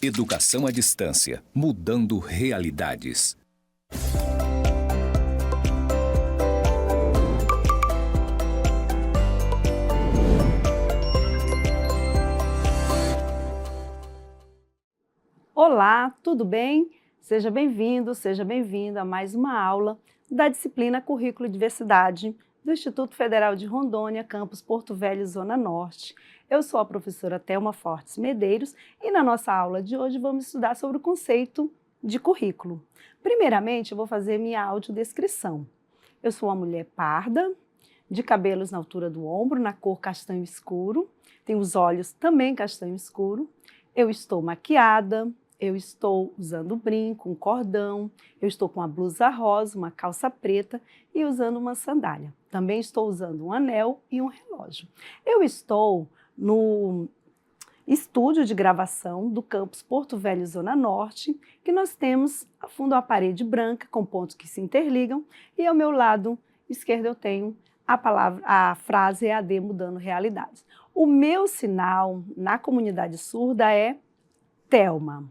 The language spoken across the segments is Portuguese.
Educação à distância, mudando realidades. Olá, tudo bem? Seja bem-vindo, seja bem-vinda a mais uma aula da disciplina Currículo e Diversidade do Instituto Federal de Rondônia, campus Porto Velho, Zona Norte. Eu sou a professora Thelma Fortes Medeiros e na nossa aula de hoje vamos estudar sobre o conceito de currículo. Primeiramente, eu vou fazer minha audiodescrição. Eu sou uma mulher parda, de cabelos na altura do ombro, na cor castanho escuro, tenho os olhos também castanho escuro, eu estou maquiada, eu estou usando brinco, um cordão, eu estou com uma blusa rosa, uma calça preta e usando uma sandália. Também estou usando um anel e um relógio. Eu estou no estúdio de gravação do campus Porto Velho, Zona Norte, que nós temos a fundo uma parede branca com pontos que se interligam e ao meu lado esquerdo eu tenho a frase EAD mudando realidades. O meu sinal na comunidade surda é Thelma.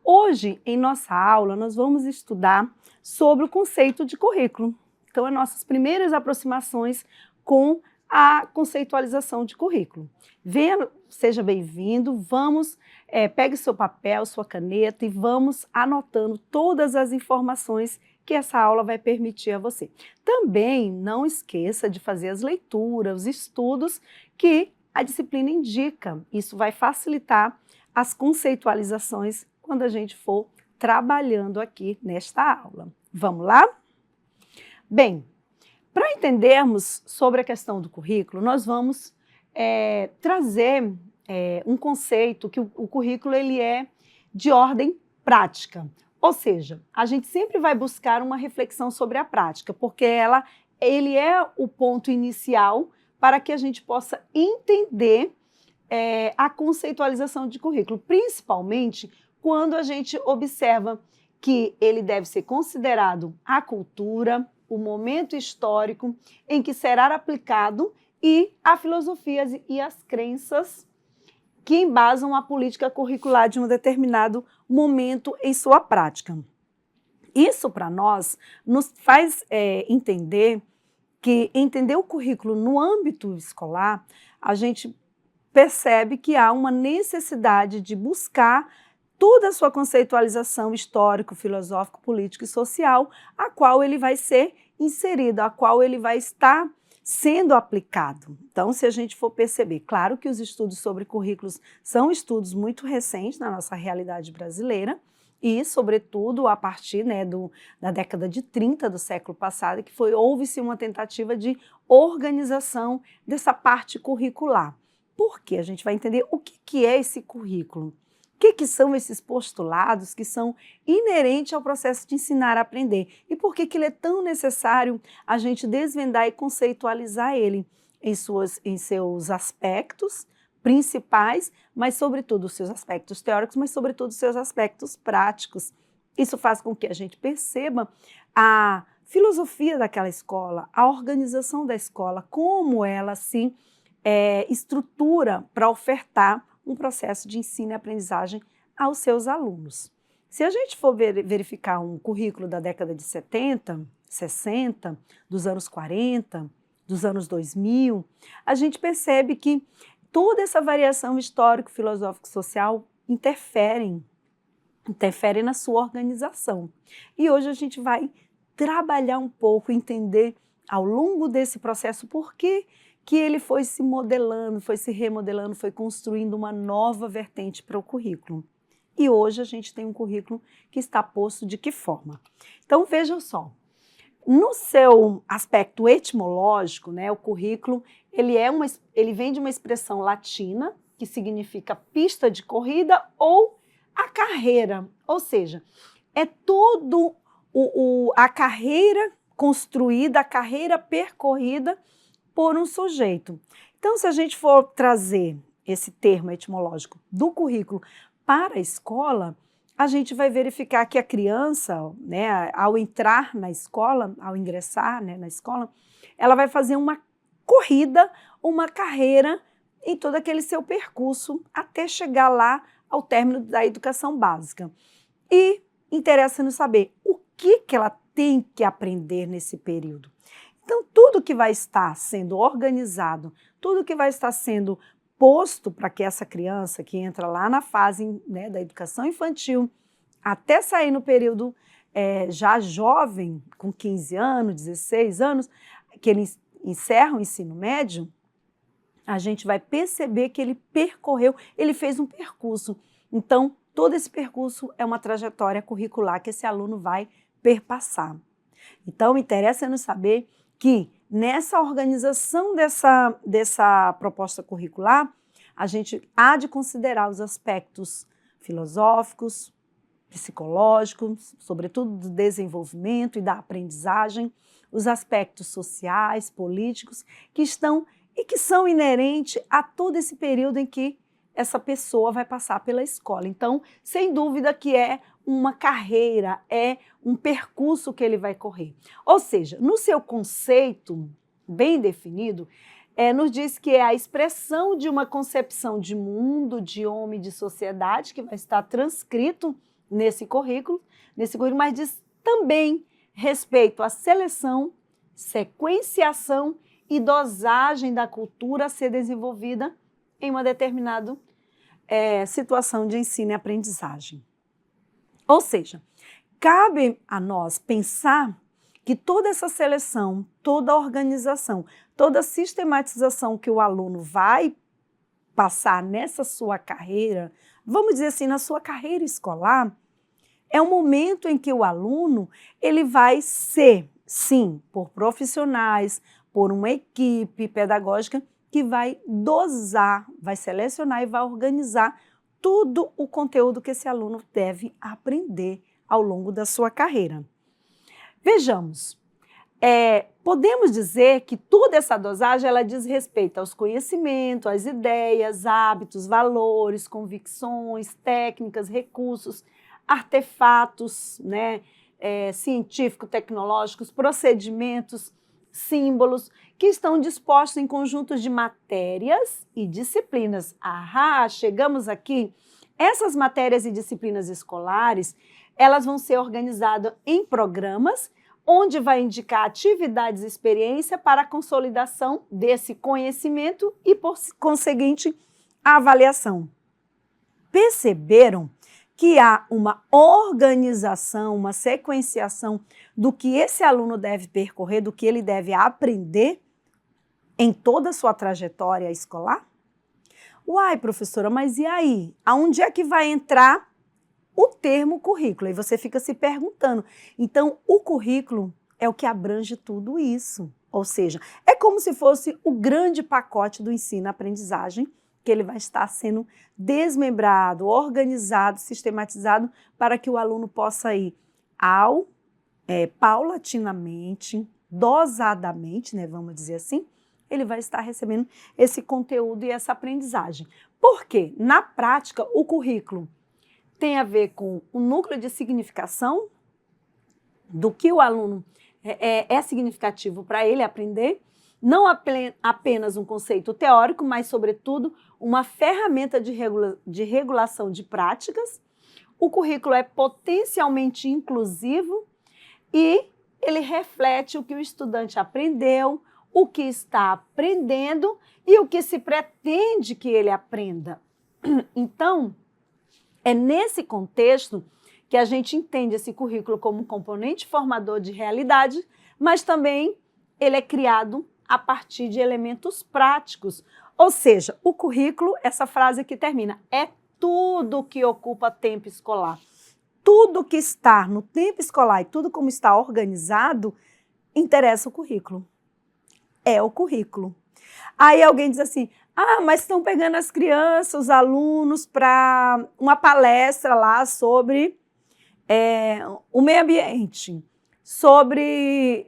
Hoje, em nossa aula, nós vamos estudar sobre o conceito de currículo. Então, as nossas primeiras aproximações com a conceitualização de currículo. Venha, seja bem-vindo, pegue seu papel, sua caneta e vamos anotando todas as informações que essa aula vai permitir a você. Também não esqueça de fazer as leituras, os estudos que a disciplina indica. Isso vai facilitar as conceitualizações quando a gente for trabalhando aqui nesta aula. Vamos lá? Bem, para entendermos sobre a questão do currículo, nós vamos trazer um conceito que o currículo ele é de ordem prática. Ou seja, a gente sempre vai buscar uma reflexão sobre a prática, porque ele é o ponto inicial para que a gente possa entender a conceitualização de currículo, principalmente quando a gente observa que ele deve ser considerado a cultura, o momento histórico em que será aplicado e a filosofia e as crenças que embasam a política curricular de um determinado momento em sua prática. Isso, para nós, nos faz entender que entender o currículo no âmbito escolar, a gente percebe que há uma necessidade de buscar toda a sua conceitualização histórico, filosófico, político e social, a qual ele vai ser inserido, a qual ele vai estar sendo aplicado. Então, se a gente for perceber, claro que os estudos sobre currículos são estudos muito recentes na nossa realidade brasileira e, sobretudo, a partir da década de 30 do século passado, que houve-se uma tentativa de organização dessa parte curricular. Por quê? A gente vai entender o que é esse currículo. O que são esses postulados que são inerentes ao processo de ensinar a aprender? E por que ele é tão necessário a gente desvendar e conceitualizar ele em seus aspectos principais, mas sobretudo os seus aspectos teóricos, mas sobretudo os seus aspectos práticos. Isso faz com que a gente perceba a filosofia daquela escola, a organização da escola, como ela se estrutura para ofertar um processo de ensino e aprendizagem aos seus alunos. Se a gente for verificar um currículo da década de 70, 60, dos anos 40, dos anos 2000, a gente percebe que toda essa variação histórico, filosófico e social interfere na sua organização. E hoje a gente vai trabalhar um pouco, entender ao longo desse processo por que ele foi se modelando, foi se remodelando, foi construindo uma nova vertente para o currículo. E hoje a gente tem um currículo que está posto de que forma? Então vejam só, no seu aspecto etimológico, o currículo ele vem de uma expressão latina que significa pista de corrida ou a carreira, ou seja, é todo a carreira construída, a carreira percorrida por um sujeito. Então, se a gente for trazer esse termo etimológico do currículo para a escola, a gente vai verificar que a criança, ao entrar na escola, ao ingressar na escola, ela vai fazer uma corrida, uma carreira em todo aquele seu percurso até chegar lá ao término da educação básica. E interessa-nos saber o que ela tem que aprender nesse período. Então, tudo que vai estar sendo organizado, tudo que vai estar sendo posto para que essa criança que entra lá na fase, né, da educação infantil, até sair no período já jovem, com 15 anos, 16 anos, que ele encerra o ensino médio, a gente vai perceber que ele percorreu, ele fez um percurso. Então, todo esse percurso é uma trajetória curricular que esse aluno vai perpassar. Então, interessa-nos saber que nessa organização dessa proposta curricular, a gente há de considerar os aspectos filosóficos, psicológicos, sobretudo do desenvolvimento e da aprendizagem, os aspectos sociais, políticos, que estão e que são inerentes a todo esse período em que essa pessoa vai passar pela escola. Então, sem dúvida que é uma carreira, é um percurso que ele vai correr. Ou seja, no seu conceito bem definido, nos diz que é a expressão de uma concepção de mundo, de homem, de sociedade, que vai estar transcrito nesse currículo, mas diz também respeito à seleção, sequenciação e dosagem da cultura a ser desenvolvida em uma determinada situação de ensino e aprendizagem. Ou seja, cabe a nós pensar que toda essa seleção, toda a organização, toda a sistematização que o aluno vai passar nessa sua carreira, vamos dizer assim, na sua carreira escolar, é um momento em que o aluno ele vai ser, sim, por profissionais, por uma equipe pedagógica que vai dosar, vai selecionar e vai organizar todo o conteúdo que esse aluno deve aprender ao longo da sua carreira. Vejamos, podemos dizer que toda essa dosagem ela diz respeito aos conhecimentos, às ideias, hábitos, valores, convicções, técnicas, recursos, artefatos, né, científico-tecnológicos, procedimentos, símbolos, que estão dispostos em conjuntos de matérias e disciplinas. Chegamos aqui. Essas matérias e disciplinas escolares, elas vão ser organizadas em programas, onde vai indicar atividades e experiência para a consolidação desse conhecimento e, por conseguinte, a avaliação. Perceberam que há uma organização, uma sequenciação do que esse aluno deve percorrer, do que ele deve aprender em toda a sua trajetória escolar? Uai, professora, mas e aí? Aonde é que vai entrar o termo currículo? E você fica se perguntando. Então, o currículo é o que abrange tudo isso. Ou seja, é como se fosse o grande pacote do ensino-aprendizagem, que ele vai estar sendo desmembrado, organizado, sistematizado, para que o aluno possa ir paulatinamente, dosadamente, né, vamos dizer assim, ele vai estar recebendo esse conteúdo e essa aprendizagem. Por quê? Na prática, o currículo tem a ver com o núcleo de significação do que o aluno é significativo para ele aprender, não apenas um conceito teórico, mas, sobretudo, uma ferramenta de regulação de práticas. O currículo é potencialmente inclusivo e ele reflete o que o estudante aprendeu, o que está aprendendo e o que se pretende que ele aprenda. Então, é nesse contexto que a gente entende esse currículo como um componente formador de realidade, mas também ele é criado a partir de elementos práticos. Ou seja, o currículo, essa frase que termina, é tudo que ocupa tempo escolar. Tudo que está no tempo escolar e tudo como está organizado, interessa o currículo. É o currículo. Aí alguém diz assim, mas estão pegando as crianças, os alunos, para uma palestra lá sobre o meio ambiente, sobre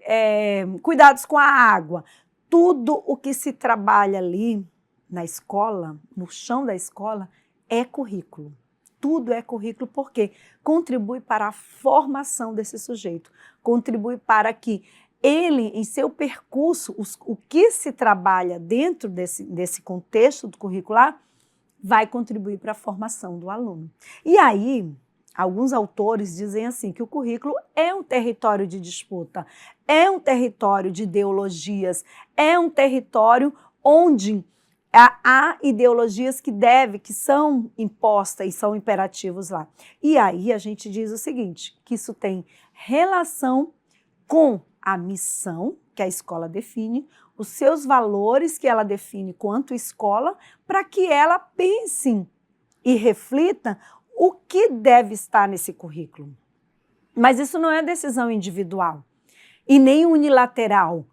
cuidados com a água. Tudo o que se trabalha ali na escola, no chão da escola, é currículo. Tudo é currículo porque contribui para a formação desse sujeito, contribui para que ele, em seu percurso, o que se trabalha dentro desse contexto do curricular vai contribuir para a formação do aluno. E aí, alguns autores dizem assim, que o currículo é um território de disputa, é um território de ideologias, é um território onde há ideologias que são impostas e são imperativos lá. E aí a gente diz o seguinte, que isso tem relação com a missão que a escola define, os seus valores que ela define quanto escola, para que ela pense e reflita o que deve estar nesse currículo. Mas isso não é decisão individual e nem unilateral,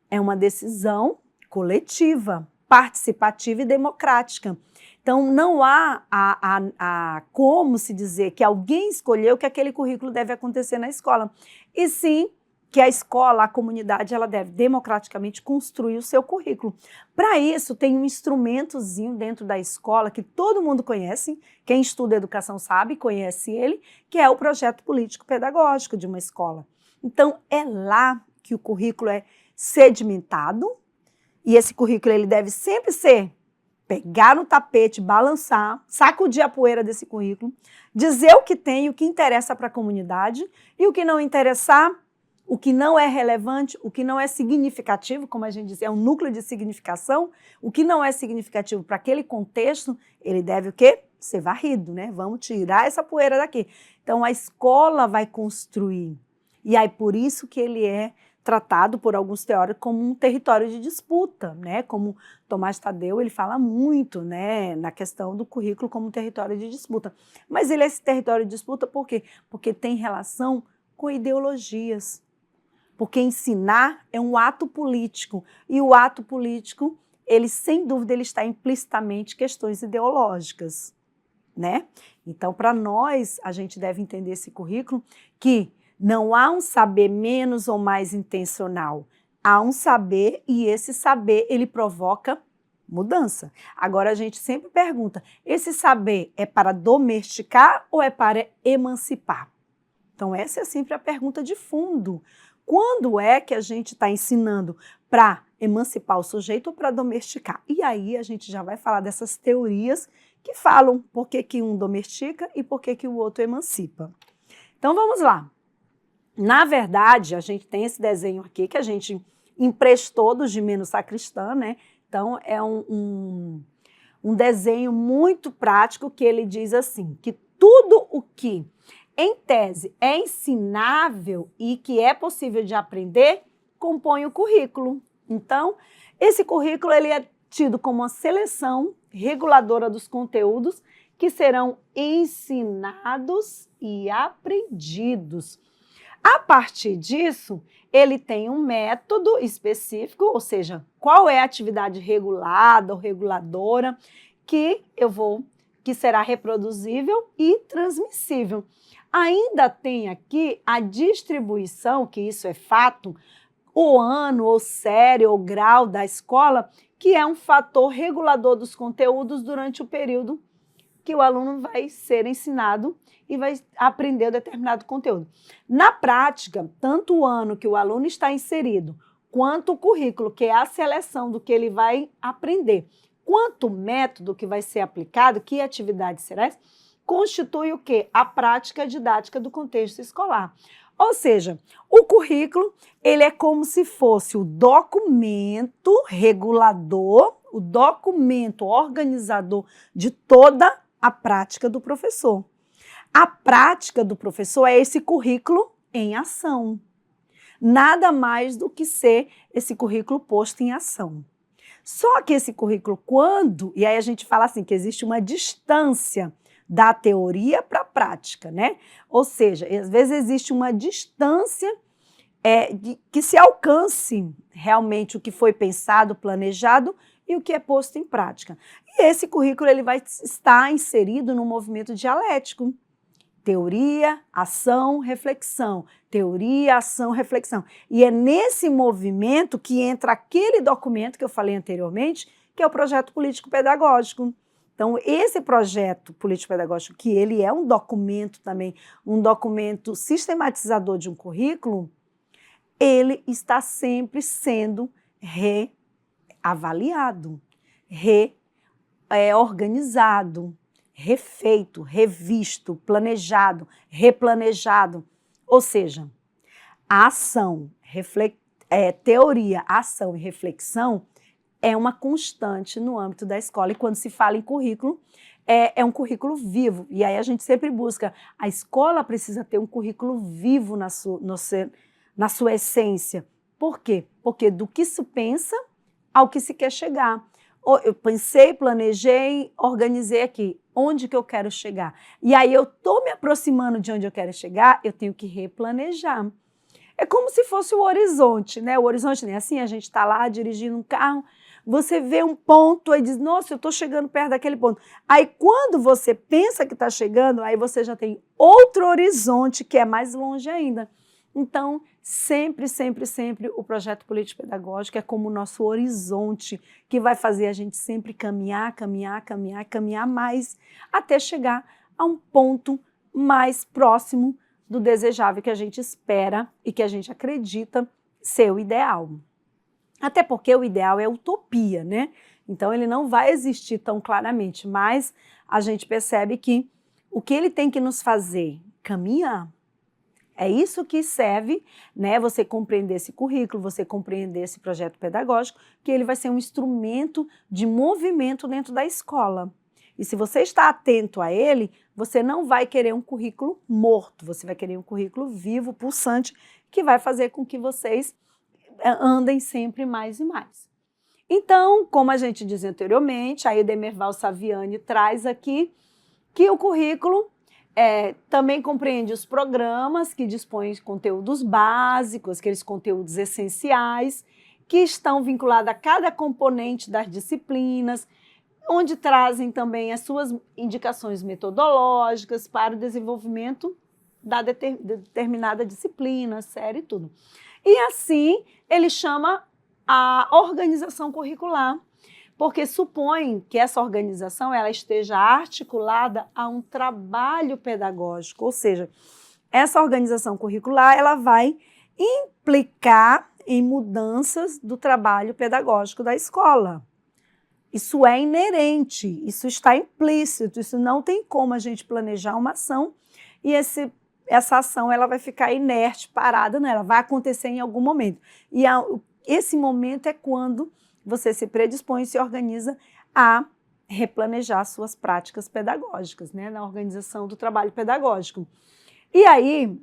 é uma decisão coletiva, participativa e democrática. Então, não há como se dizer que alguém escolheu que aquele currículo deve acontecer na escola, e sim que a escola, a comunidade, ela deve democraticamente construir o seu currículo. Para isso, tem um instrumentozinho dentro da escola que todo mundo conhece, quem estuda educação sabe, conhece ele, que é o projeto político-pedagógico de uma escola. Então, é lá que o currículo é sedimentado, e esse currículo ele deve sempre ser pegar no tapete, balançar, sacudir a poeira desse currículo, dizer o que tem, o que interessa para a comunidade, e o que não interessar, o que não é relevante, o que não é significativo, como a gente diz, é um núcleo de significação, o que não é significativo para aquele contexto, ele deve o quê? Ser varrido, né? Vamos tirar essa poeira daqui. Então, a escola vai construir. E aí, por isso que ele é tratado por alguns teóricos como um território de disputa, né? Como Tomás Tadeu, ele fala muito, né, na questão do currículo como um território de disputa. Mas ele é esse território de disputa por quê? Porque tem relação com ideologias. Porque ensinar é um ato político, e o ato político, ele sem dúvida, ele está implicitamente questões ideológicas, né? Então, para nós, a gente deve entender esse currículo que não há um saber menos ou mais intencional, há um saber e esse saber, ele provoca mudança. Agora, a gente sempre pergunta, esse saber é para domesticar ou é para emancipar? Então, essa é sempre a pergunta de fundo. Quando é que a gente está ensinando para emancipar o sujeito ou para domesticar? E aí a gente já vai falar dessas teorias que falam por que um domestica e por que o outro emancipa. Então vamos lá. Na verdade, a gente tem esse desenho aqui que a gente emprestou do Gimeno Sacristã, né? Então é um desenho muito prático que ele diz assim, que tudo o que em tese é ensinável e que é possível de aprender, compõe o currículo. Então, esse currículo ele é tido como uma seleção reguladora dos conteúdos que serão ensinados e aprendidos. A partir disso, ele tem um método específico, ou seja, qual é a atividade regulada ou reguladora que será reproduzível e transmissível. Ainda tem aqui a distribuição, que isso é fato, o ano, ou série, ou grau da escola, que é um fator regulador dos conteúdos durante o período que o aluno vai ser ensinado e vai aprender determinado conteúdo. Na prática, tanto o ano que o aluno está inserido, quanto o currículo, que é a seleção do que ele vai aprender, quanto o método que vai ser aplicado, que atividade será essa, constitui o quê? A prática didática do contexto escolar. Ou seja, o currículo ele é como se fosse o documento regulador, o documento organizador de toda a prática do professor. A prática do professor é esse currículo em ação. Nada mais do que ser esse currículo posto em ação. Só que esse currículo, e aí a gente fala assim, que existe uma distância da teoria para a prática, né? Ou seja, às vezes existe uma distância que se alcance realmente o que foi pensado, planejado e o que é posto em prática. E esse currículo ele vai estar inserido no movimento dialético. Teoria, ação, reflexão. Teoria, ação, reflexão. E é nesse movimento que entra aquele documento que eu falei anteriormente, que é o projeto político-pedagógico. Então, esse projeto político-pedagógico, que ele é um documento também, um documento sistematizador de um currículo, ele está sempre sendo reavaliado, reorganizado, refeito, revisto, planejado, replanejado. Ou seja, a ação, teoria, ação e reflexão é uma constante no âmbito da escola. E quando se fala em currículo, é um currículo vivo. E aí a gente sempre busca, a escola precisa ter um currículo vivo na sua essência. Por quê? Porque do que se pensa ao que se quer chegar. Eu pensei, planejei, organizei aqui. Onde que eu quero chegar? E aí eu estou me aproximando de onde eu quero chegar, eu tenho que replanejar. É como se fosse o horizonte, né? O horizonte nem assim, a gente está lá dirigindo um carro, você vê um ponto e diz, nossa, eu estou chegando perto daquele ponto. Aí quando você pensa que está chegando, aí você já tem outro horizonte que é mais longe ainda. Então, sempre, sempre, sempre o projeto político-pedagógico é como o nosso horizonte que vai fazer a gente sempre caminhar, caminhar, caminhar, caminhar mais até chegar a um ponto mais próximo do desejável que a gente espera e que a gente acredita ser o ideal. Até porque o ideal é utopia, né? Então ele não vai existir tão claramente, mas a gente percebe que o que ele tem que nos fazer? Caminhar. É isso que serve, né? Você compreender esse currículo, você compreender esse projeto pedagógico, que ele vai ser um instrumento de movimento dentro da escola. E se você está atento a ele, você não vai querer um currículo morto, você vai querer um currículo vivo, pulsante, que vai fazer com que vocês andem sempre mais e mais. Então, como a gente dizia anteriormente, a Edemerval Saviani traz aqui que o currículo também compreende os programas que dispõem de conteúdos básicos, aqueles conteúdos essenciais, que estão vinculados a cada componente das disciplinas, onde trazem também as suas indicações metodológicas para o desenvolvimento da determinada disciplina, série e tudo. E assim, ele chama a organização curricular, porque supõe que essa organização ela esteja articulada a um trabalho pedagógico, ou seja, essa organização curricular ela vai implicar em mudanças do trabalho pedagógico da escola. Isso é inerente, isso está implícito, isso não tem como a gente planejar uma ação e essa ação ela vai ficar inerte, parada, não, ela vai acontecer em algum momento. E esse momento é quando você se predispõe e se organiza a replanejar suas práticas pedagógicas, né, na organização do trabalho pedagógico. E aí,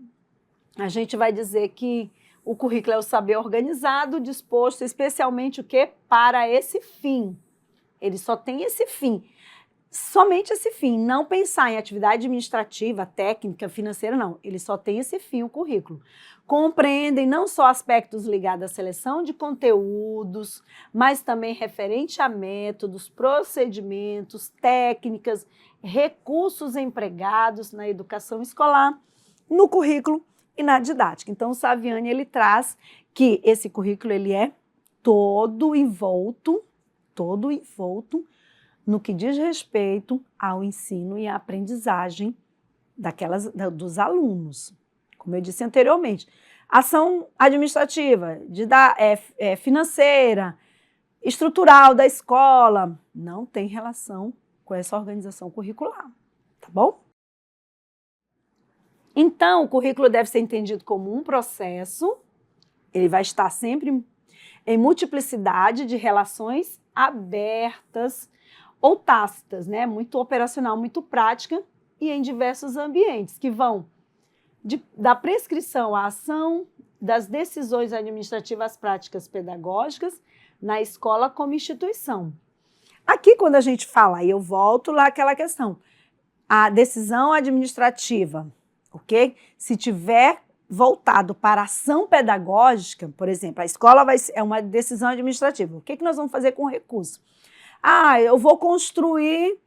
a gente vai dizer que o currículo é o saber organizado, disposto especialmente o quê? Para esse fim. Ele só tem esse fim, somente esse fim, não pensar em atividade administrativa, técnica, financeira, não. Ele só tem esse fim, o currículo. Compreendem não só aspectos ligados à seleção de conteúdos, mas também referente a métodos, procedimentos, técnicas, recursos empregados na educação escolar, no currículo e na didática. Então, o Saviani ele traz que esse currículo ele é todo envolto no que diz respeito ao ensino e à aprendizagem dos alunos. Como eu disse anteriormente, ação administrativa, financeira, estrutural da escola, não tem relação com essa organização curricular, tá bom? Então, o currículo deve ser entendido como um processo, ele vai estar sempre em multiplicidade de relações abertas ou tácitas, né? Muito operacional, muito prática e em diversos ambientes, que vão da prescrição à ação, das decisões administrativas às práticas pedagógicas, na escola como instituição. Aqui, quando a gente fala, aí eu volto lá àquela questão, a decisão administrativa, ok? Se tiver voltado para a ação pedagógica, por exemplo, a escola é uma decisão administrativa. O que nós vamos fazer com o recurso? Eu vou construir,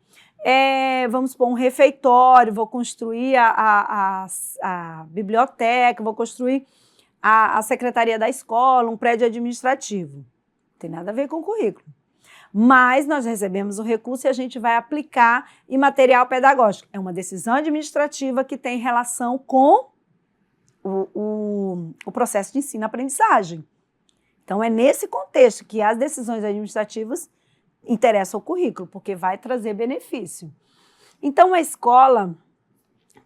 vamos supor, um refeitório, vou construir a biblioteca, vou construir a secretaria da escola, um prédio administrativo. Não tem nada a ver com o currículo. Mas nós recebemos o recurso e a gente vai aplicar em material pedagógico. É uma decisão administrativa que tem relação com o processo de ensino-aprendizagem. Então, é nesse contexto que as decisões administrativas interessam ao currículo, porque vai trazer benefício. Então, a escola,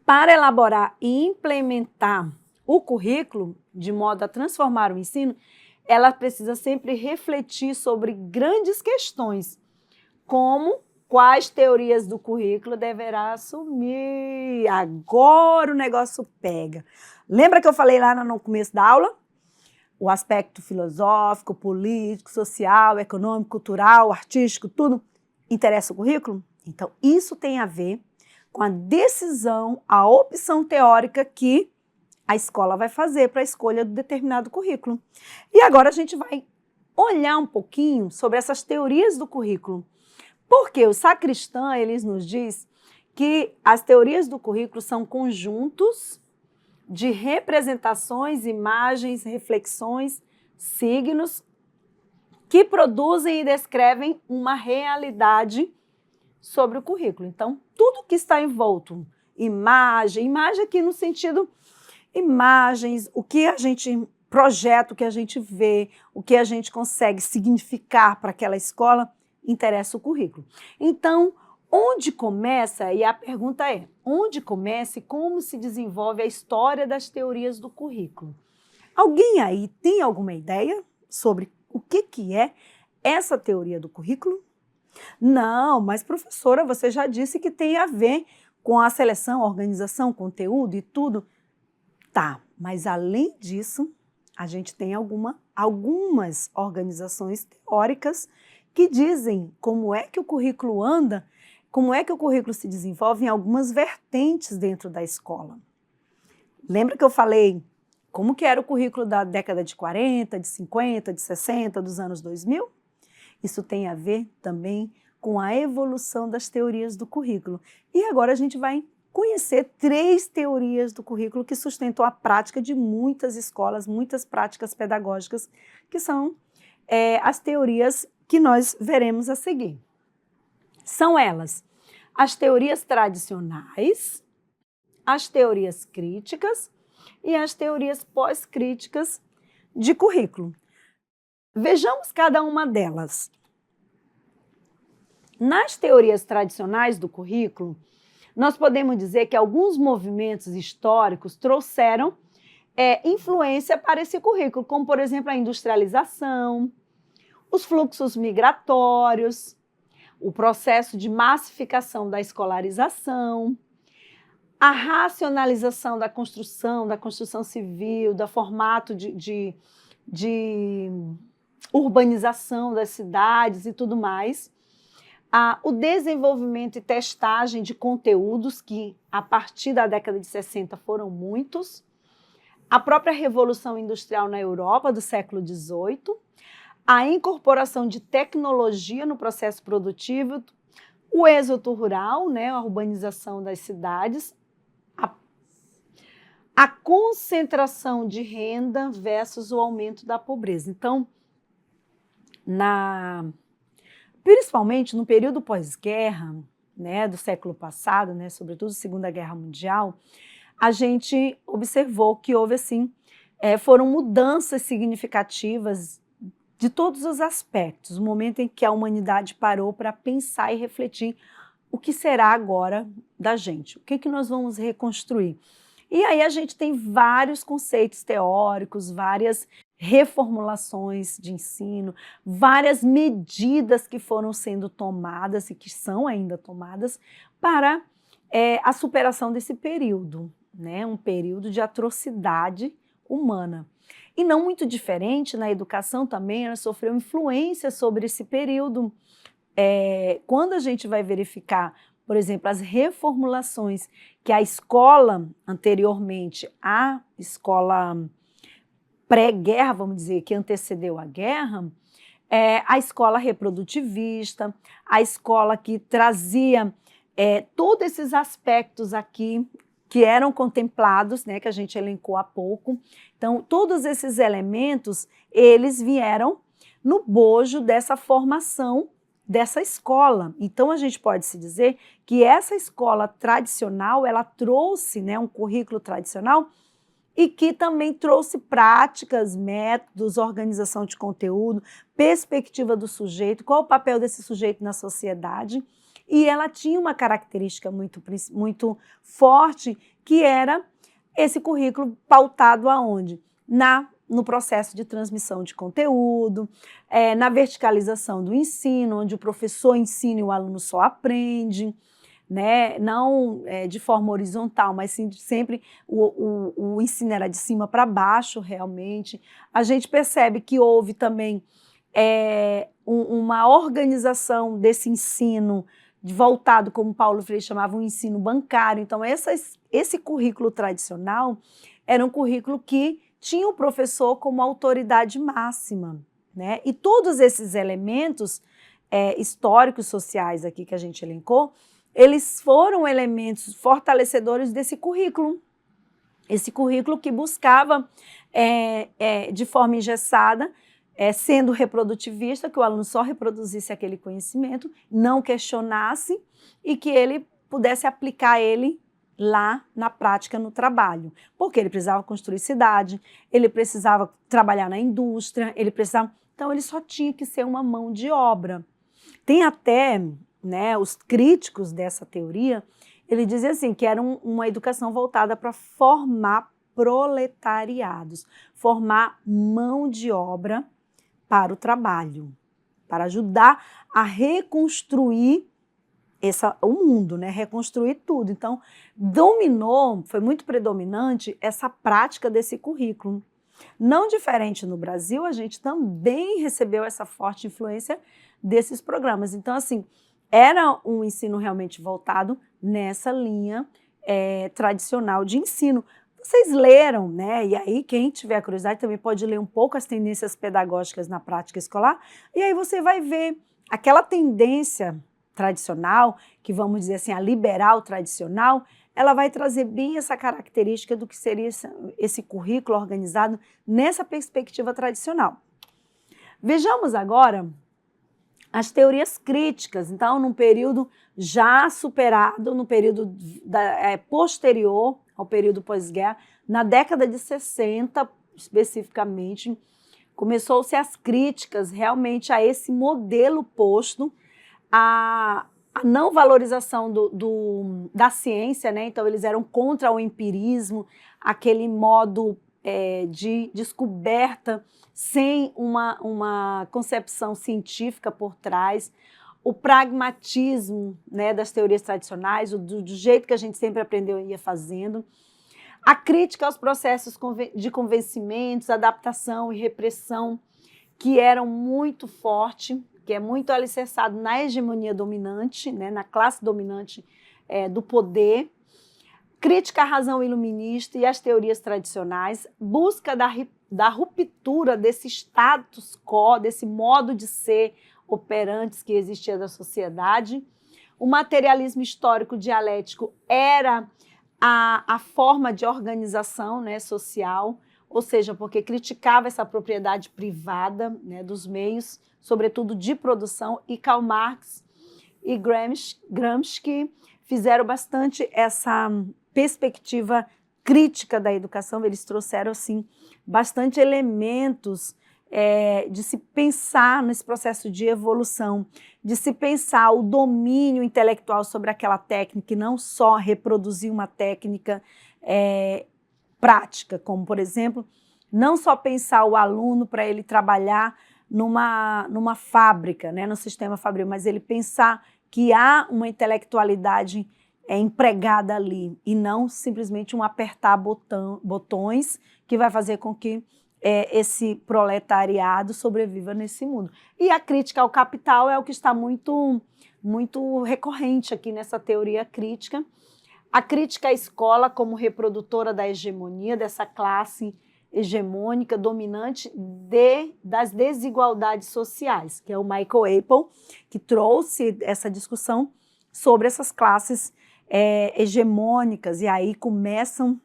para elaborar e implementar o currículo, de modo a transformar o ensino, ela precisa sempre refletir sobre grandes questões, como quais teorias do currículo deverá assumir. Agora o negócio pega. Lembra que eu falei lá no começo da aula? O aspecto filosófico, político, social, econômico, cultural, artístico, tudo interessa o currículo? Então, isso tem a ver com a decisão, a opção teórica que a escola vai fazer para a escolha de determinado currículo. E agora a gente vai olhar um pouquinho sobre essas teorias do currículo. Porque o Sacristã, ele nos diz que as teorias do currículo são conjuntos de representações, imagens, reflexões, signos que produzem e descrevem uma realidade sobre o currículo. Então, tudo que está envolto, imagem aqui no sentido imagens, o que a gente projeta, o que a gente vê, o que a gente consegue significar para aquela escola, interessa o currículo. Então, onde começa, e a pergunta é, onde começa e como se desenvolve a história das teorias do currículo? Alguém aí tem alguma ideia sobre o que é essa teoria do currículo? Não, mas professora, você já disse que tem a ver com a seleção, organização, conteúdo e tudo. Tá, mas além disso, a gente tem algumas organizações teóricas que dizem como é que o currículo anda, como é que o currículo se desenvolve em algumas vertentes dentro da escola. Lembra que eu falei como que era o currículo da década de 40, de 50, de 60, dos anos 2000? Isso tem a ver também com a evolução das teorias do currículo. E agora a gente vai conhecer 3 teorias do currículo que sustentam a prática de muitas escolas, muitas práticas pedagógicas, que são as teorias que nós veremos a seguir. São elas as teorias tradicionais, as teorias críticas e as teorias pós-críticas de currículo. Vejamos cada uma delas. Nas teorias tradicionais do currículo, nós podemos dizer que alguns movimentos históricos trouxeram influência para esse currículo, como, por exemplo, a industrialização, os fluxos migratórios, o processo de massificação da escolarização, a racionalização da construção civil, do formato de urbanização das cidades e tudo mais, o desenvolvimento e testagem de conteúdos, que a partir da década de 60 foram muitos, a própria Revolução Industrial na Europa do século XVIII, a incorporação de tecnologia no processo produtivo, o êxodo rural, a urbanização das cidades, a concentração de renda versus o aumento da pobreza. Então, principalmente no período pós-guerra, do século passado, sobretudo Segunda Guerra Mundial, a gente observou que houve, assim, foram mudanças significativas de todos os aspectos, o momento em que a humanidade parou para pensar e refletir o que será agora da gente, o que nós vamos reconstruir. E aí a gente tem vários conceitos teóricos, várias reformulações de ensino, várias medidas que foram sendo tomadas e que são ainda tomadas para a superação desse período, um período de atrocidade humana. E não muito diferente, na educação também, ela sofreu influência sobre esse período. Quando a gente vai verificar, por exemplo, as reformulações que a escola anteriormente, a escola pré-guerra, vamos dizer, que antecedeu a guerra, a escola reprodutivista, a escola que trazia todos esses aspectos aqui que eram contemplados, que a gente elencou há pouco. Então, todos esses elementos, eles vieram no bojo dessa formação dessa escola. Então, a gente pode se dizer que essa escola tradicional, ela trouxe um currículo tradicional e que também trouxe práticas, métodos, organização de conteúdo, perspectiva do sujeito, qual o papel desse sujeito na sociedade. E ela tinha uma característica muito forte, que era esse currículo pautado aonde? No processo de transmissão de conteúdo, na verticalização do ensino, onde o professor ensina e o aluno só aprende, né? Não de forma horizontal, mas sim, sempre o ensino era de cima para baixo, realmente. A gente percebe que houve também uma organização desse ensino voltado, como Paulo Freire chamava, um ensino bancário. Então, esse currículo tradicional era um currículo que tinha o professor como autoridade máxima, né? E todos esses elementos históricos, sociais aqui que a gente elencou, eles foram elementos fortalecedores desse currículo. Esse currículo que buscava, de forma engessada, sendo reprodutivista, que o aluno só reproduzisse aquele conhecimento, não questionasse e que ele pudesse aplicar ele lá na prática, no trabalho. Porque ele precisava construir cidade, ele precisava trabalhar na indústria, então ele só tinha que ser uma mão de obra. Tem até, né, os críticos dessa teoria, ele dizia assim, que era uma educação voltada para formar proletariados, formar mão de obra para o trabalho, para ajudar a reconstruir o mundo, né? Reconstruir tudo. Então, foi muito predominante essa prática desse currículo. Não diferente no Brasil, a gente também recebeu essa forte influência desses programas. Então, assim, era um ensino realmente voltado nessa linha tradicional de ensino. Vocês leram, né? E aí quem tiver curiosidade também pode ler um pouco as tendências pedagógicas na prática escolar, e aí você vai ver aquela tendência tradicional, que vamos dizer assim, a liberal tradicional, ela vai trazer bem essa característica do que seria esse currículo organizado nessa perspectiva tradicional. Vejamos agora as teorias críticas, então, num período já superado, no período posterior ao período pós-guerra, na década de 60, especificamente, começou-se as críticas realmente a esse modelo posto, a não valorização da ciência, né? Então eles eram contra o empirismo, aquele modo de descoberta sem uma concepção científica por trás, o pragmatismo, né, das teorias tradicionais, do jeito que a gente sempre aprendeu e ia fazendo, a crítica aos processos de convencimentos, adaptação e repressão, que eram muito forte, que é muito alicerçado na hegemonia dominante, né, na classe dominante do poder, crítica à razão iluminista e às teorias tradicionais, busca da ruptura desse status quo, desse modo de ser operantes que existia da sociedade. O materialismo histórico dialético era a forma de organização, né, social, ou seja, porque criticava essa propriedade privada, né, dos meios, sobretudo de produção, e Karl Marx e Gramsci fizeram bastante essa perspectiva crítica da educação. Eles trouxeram assim, bastante elementos de se pensar nesse processo de evolução, de se pensar o domínio intelectual sobre aquela técnica e não só reproduzir uma técnica prática, como, por exemplo, não só pensar o aluno para ele trabalhar numa fábrica, né, no sistema fabril, mas ele pensar que há uma intelectualidade empregada ali e não simplesmente um apertar botões que vai fazer com que esse proletariado sobreviva nesse mundo. E a crítica ao capital é o que está muito, muito recorrente aqui nessa teoria crítica. A crítica à escola como reprodutora da hegemonia, dessa classe hegemônica, dominante das desigualdades sociais, que é o Michael Apple, que trouxe essa discussão sobre essas classes hegemônicas, e aí começam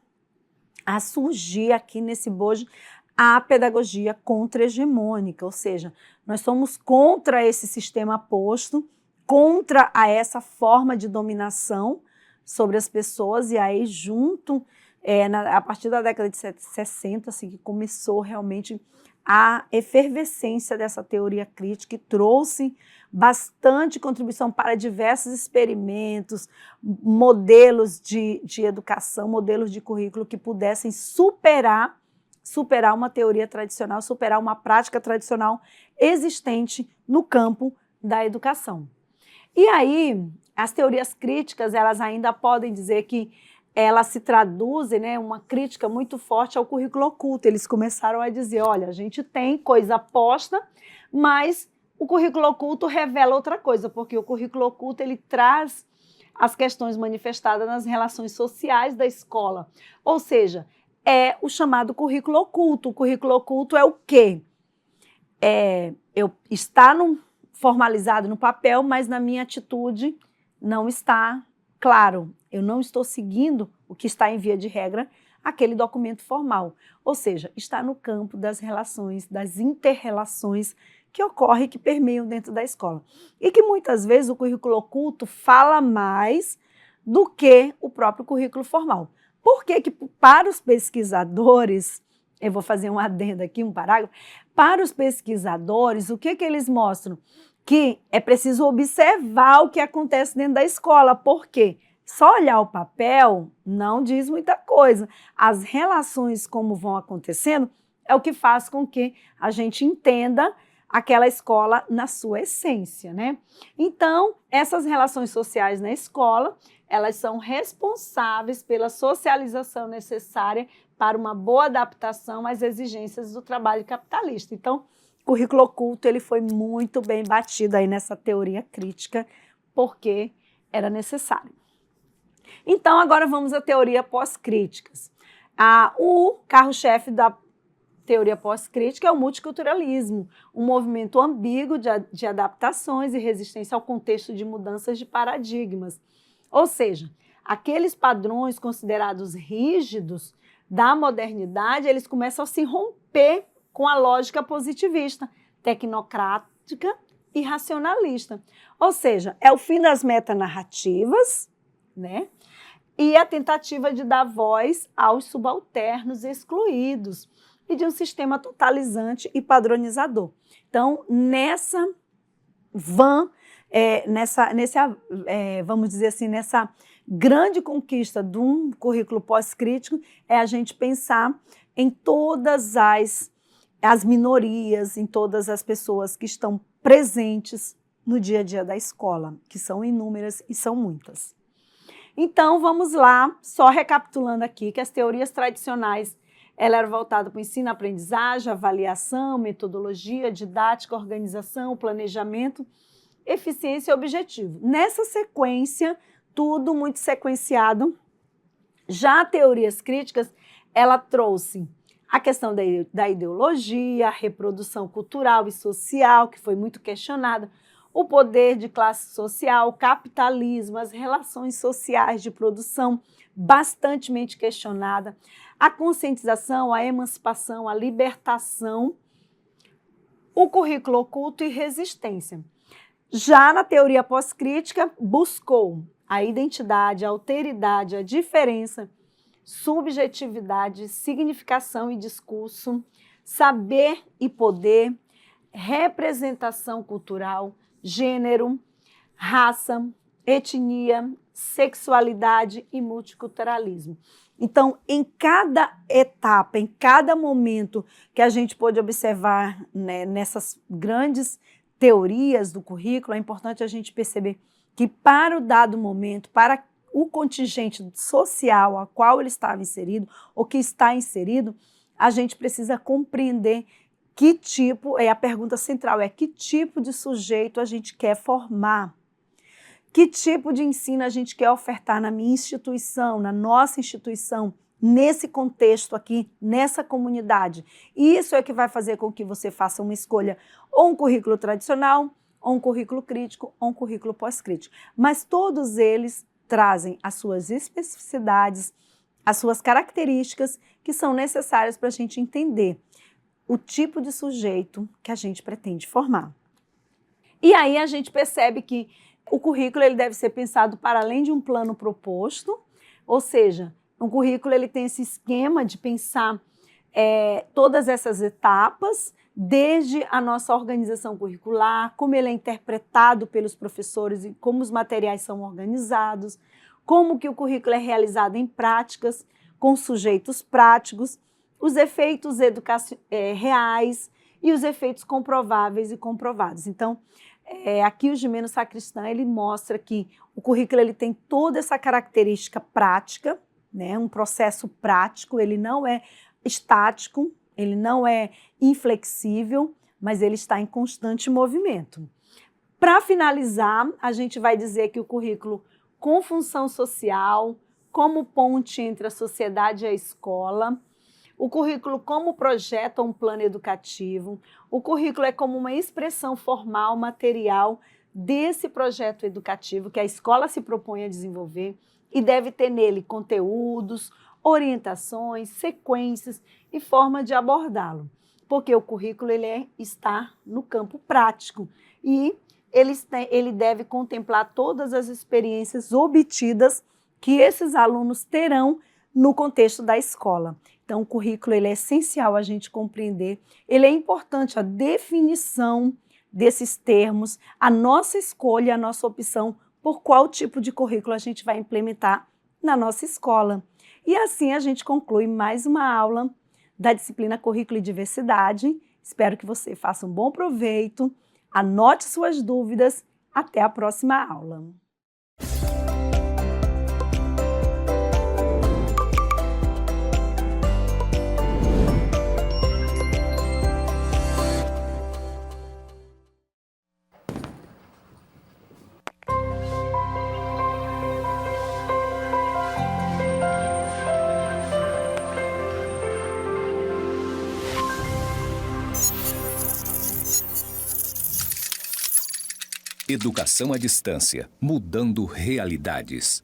a surgir aqui nesse bojo a pedagogia contra-hegemônica, ou seja, nós somos contra esse sistema posto, contra essa forma de dominação sobre as pessoas, e aí junto A partir da década de 60, assim, que começou realmente a efervescência dessa teoria crítica e trouxe bastante contribuição para diversos experimentos, modelos de educação, modelos de currículo que pudessem superar uma teoria tradicional, superar uma prática tradicional existente no campo da educação. E aí, as teorias críticas, elas ainda podem dizer que elas se traduzem, né, uma crítica muito forte ao currículo oculto. Eles começaram a dizer, olha, a gente tem coisa posta, mas o currículo oculto revela outra coisa, porque o currículo oculto ele traz as questões manifestadas nas relações sociais da escola. Ou seja, é o chamado currículo oculto. O currículo oculto é o quê? Está formalizado no papel, mas na minha atitude não está claro. Eu não estou seguindo o que está em via de regra, aquele documento formal. Ou seja, está no campo das relações, das inter-relações que ocorrem, que permeiam dentro da escola. E que muitas vezes o currículo oculto fala mais do que o próprio currículo formal. Por que para os pesquisadores, eu vou fazer um adendo aqui, um parágrafo, para os pesquisadores, o que eles mostram? Que é preciso observar o que acontece dentro da escola. Por quê? Só olhar o papel não diz muita coisa. As relações como vão acontecendo é o que faz com que a gente entenda aquela escola na sua essência, né? Então, essas relações sociais na escola, elas são responsáveis pela socialização necessária para uma boa adaptação às exigências do trabalho capitalista. Então, o currículo oculto ele foi muito bem batido aí nessa teoria crítica, porque era necessário. Então, agora vamos à teoria pós-críticas. O carro-chefe da teoria pós-crítica é o multiculturalismo, um movimento ambíguo de adaptações e resistência ao contexto de mudanças de paradigmas. Ou seja, aqueles padrões considerados rígidos da modernidade, eles começam a se romper com a lógica positivista, tecnocrática e racionalista. Ou seja, é o fim das metanarrativas, né? E a tentativa de dar voz aos subalternos excluídos e de um sistema totalizante e padronizador. Então, nessa vamos dizer assim, nessa grande conquista de um currículo pós-crítico, é a gente pensar em todas as minorias, em todas as pessoas que estão presentes no dia a dia da escola, que são inúmeras e são muitas. Então, vamos lá, só recapitulando aqui que as teorias tradicionais ela era voltada para o ensino, aprendizagem, avaliação, metodologia, didática, organização, planejamento, eficiência e objetivo. Nessa sequência, tudo muito sequenciado. Já teorias críticas, ela trouxe a questão da ideologia, a reprodução cultural e social, que foi muito questionada, o poder de classe social, o capitalismo, as relações sociais de produção, bastantemente questionada, a conscientização, a emancipação, a libertação, o currículo oculto e resistência. Já na teoria pós-crítica, buscou a identidade, a alteridade, a diferença, subjetividade, significação e discurso, saber e poder, representação cultural, gênero, raça, etnia, sexualidade e multiculturalismo. Então, em cada etapa, em cada momento que a gente pôde observar, né, nessas grandes teorias do currículo, é importante a gente perceber que para o dado momento, para o contingente social a qual ele estava inserido, ou que está inserido, a gente precisa compreender que tipo, a pergunta central é que tipo de sujeito a gente quer formar, que tipo de ensino a gente quer ofertar na minha instituição, na nossa instituição, nesse contexto aqui, nessa comunidade. E isso é que vai fazer com que você faça uma escolha, ou um currículo tradicional, ou um currículo crítico, ou um currículo pós-crítico. Mas todos eles trazem as suas especificidades, as suas características que são necessárias para a gente entender o tipo de sujeito que a gente pretende formar. E aí a gente percebe que o currículo ele deve ser pensado para além de um plano proposto, ou seja, Um currículo ele tem esse esquema de pensar todas essas etapas, desde a nossa organização curricular, como ele é interpretado pelos professores e como os materiais são organizados, como que o currículo é realizado em práticas, com sujeitos práticos, os efeitos reais e os efeitos comprováveis e comprovados. Então, aqui o Gimeno Sacristã ele mostra que o currículo ele tem toda essa característica prática, né, um processo prático, ele não é estático, ele não é inflexível, mas ele está em constante movimento. Para finalizar, a gente vai dizer que o currículo com função social, como ponte entre a sociedade e a escola, o currículo como projeto ou um plano educativo, o currículo é como uma expressão formal, material desse projeto educativo que a escola se propõe a desenvolver e deve ter nele conteúdos, orientações, sequências e forma de abordá-lo, porque o currículo está no campo prático e ele deve contemplar todas as experiências obtidas que esses alunos terão no contexto da escola. Então, o currículo ele é essencial a gente compreender, ele é importante a definição desses termos, a nossa escolha, a nossa opção por qual tipo de currículo a gente vai implementar na nossa escola. E assim a gente conclui mais uma aula da disciplina Currículo e Diversidade. Espero que você faça um bom proveito, anote suas dúvidas, até a próxima aula. Educação à distância, mudando realidades.